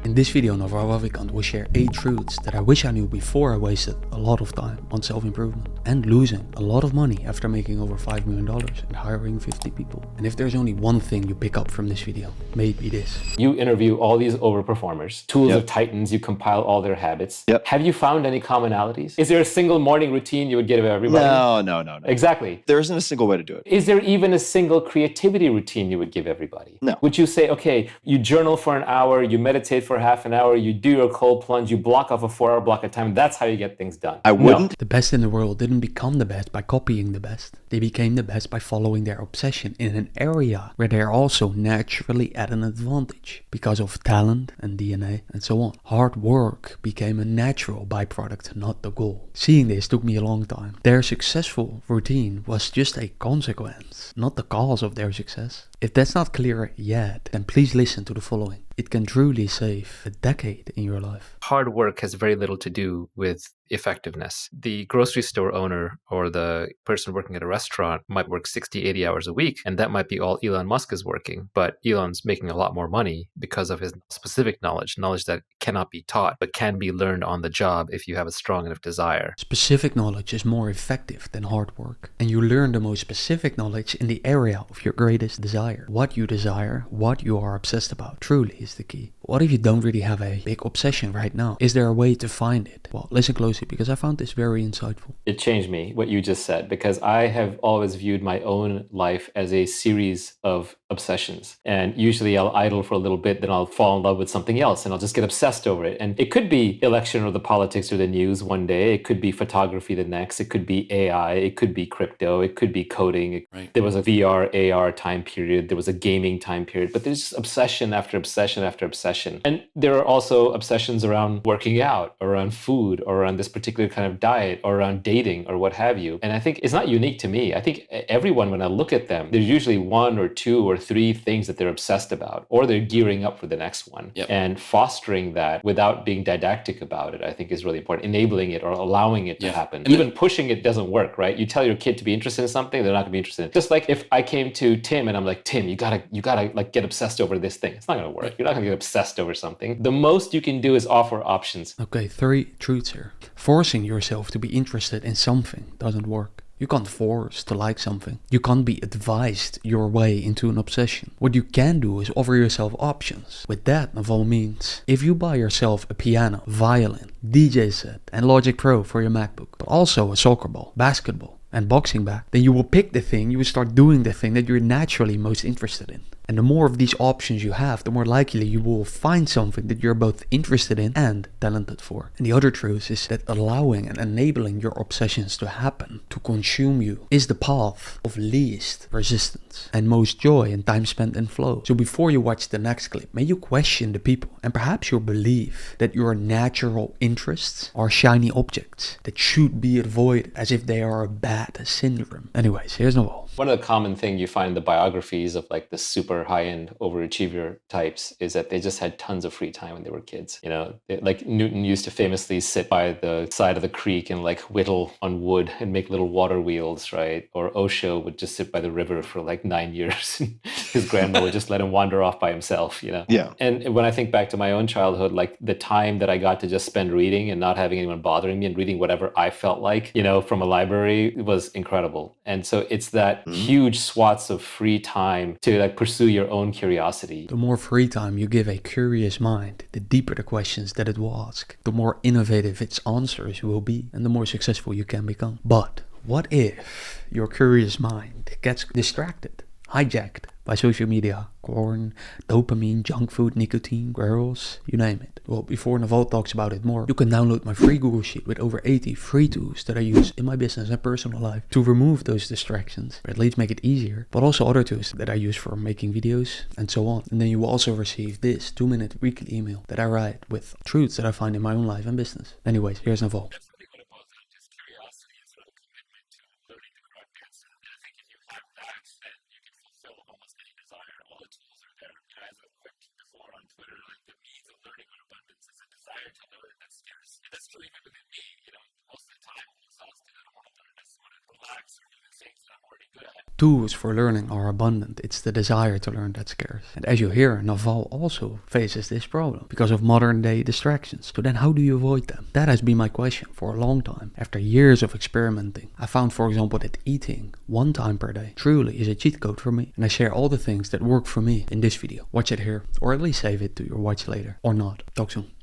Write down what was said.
In this video, Naval Ravikant will share 8 truths that I wish I knew before I wasted a lot of time on self-improvement and losing a lot of money after making over $5 million and hiring 50 people. And if there's only one thing you pick up from this video, may it be this. You interview all these overperformers, tools of titans, you compile all their habits. Have you found any commonalities? Is there a single morning routine you would give everybody? No. Exactly. There isn't a single way to do it. Is there even a single creativity routine you would give everybody? No. Would you say, okay, you journal for an hour, you meditate for half an hour, you do your cold plunge, you block off a 4-hour block of time, that's how you get things done? I wouldn't. No. The best in the world didn't become the best by copying the best. They became the best by following their obsession in an area where they're also naturally at an advantage because of talent and DNA and so on. Hard work became a natural byproduct, not the goal. Seeing this took me a long time. Their successful routine was just a consequence, not the cause of their success. If that's not clear yet, then please listen to the following. It can truly save a decade in your life. Hard work has very little to do with effectiveness. The grocery store owner or the person working at a restaurant might work 60, 80 hours a week, and that might be all Elon Musk is working. But Elon's making a lot more money because of his specific knowledge that cannot be taught, but can be learned on the job if you have a strong enough desire. Specific knowledge is more effective than hard work. And you learn the most specific knowledge in the area of your greatest desire. What you desire, what you are obsessed about, truly is the key. What if you don't really have a big obsession right now? Is there a way to find it? Well, listen closely because I found this very insightful. It changed me, what you just said, because I have always viewed my own life as a series of obsessions. And usually I'll idle for a little bit, then I'll fall in love with something else and I'll just get obsessed over it. And it could be election or the politics or the news one day. It could be photography the next. It could be AI. It could be crypto. It could be coding. Right. There was a VR, AR time period. There was a gaming time period. But there's just obsession after obsession after obsession. And there are also obsessions around working out, or around food, or around this particular kind of diet, or around dating, or what have you. And I think it's not unique to me. I think everyone, when I look at them, there's usually 1 or 2 or 3 things that they're obsessed about, or they're gearing up for the next one. And fostering that without being didactic about it, I think is really important. Enabling it or allowing it to happen. And even pushing it doesn't work, right? You tell your kid to be interested in something, they're not gonna be interested in it. Just like if I came to Tim and I'm like, Tim, you gotta like get obsessed over this thing. It's not gonna work. You're not gonna get obsessed over something. The most you can do is offer options. Okay, 3 truths here. Forcing yourself to be interested in something doesn't work. You can't force to like something. You can't be advised your way into an obsession. What you can do is offer yourself options. With that, Naval means if you buy yourself a piano, violin, DJ set, and Logic Pro for your MacBook, but also a soccer ball, basketball, and boxing bag, then you will pick the thing, you will start doing the thing that you're naturally most interested in. And the more of these options you have, the more likely you will find something that you're both interested in and talented for. And the other truth is that allowing and enabling your obsessions to happen, to consume you, is the path of least resistance and most joy and time spent in flow. So before you watch the next clip, may you question the people and perhaps your belief that your natural interests are shiny objects that should be avoided as if they are a bad syndrome. Anyways, here's Naval. One of the common things you find in the biographies of like the super high-end overachiever types is that they just had tons of free time when they were kids. You know, like Newton used to famously sit by the side of the creek and like whittle on wood and make little water wheels, right? Or Osho would just sit by the river for like 9 years. His grandma would just let him wander off by himself, you know? Yeah. And when I think back to my own childhood, like the time that I got to just spend reading and not having anyone bothering me and reading whatever I felt like, you know, from a library was incredible. And so it's that huge swaths of free time to like pursue your own curiosity. The more free time you give a curious mind, the deeper the questions that it will ask, the more innovative its answers will be, and the more successful you can become. But what if your curious mind gets distracted, hijacked by social media, porn, dopamine, junk food, nicotine, girls, you name it? Well, before Naval talks about it more, you can download my free Google Sheet with over 80 free tools that I use in my business and personal life to remove those distractions, or at least make it easier, but also other tools that I use for making videos and so on. And then you will also receive this 2-minute weekly email that I write with truths that I find in my own life and business. Anyways, here's Naval. That's really good within me, you know, most of the time I'm exhausted, I don't want to learn, I just want to relax or do the things that I'm already good at. Tools for learning are abundant. It's the desire to learn that's scarce. And as you hear, Naval also faces this problem because of modern day distractions. So then how do you avoid them? That has been my question for a long time. After years of experimenting, I found, for example, that eating 1 time per day truly is a cheat code for me. And I share all the things that work for me in this video. Watch it here, or at least save it to your watch later, or not. Talk soon.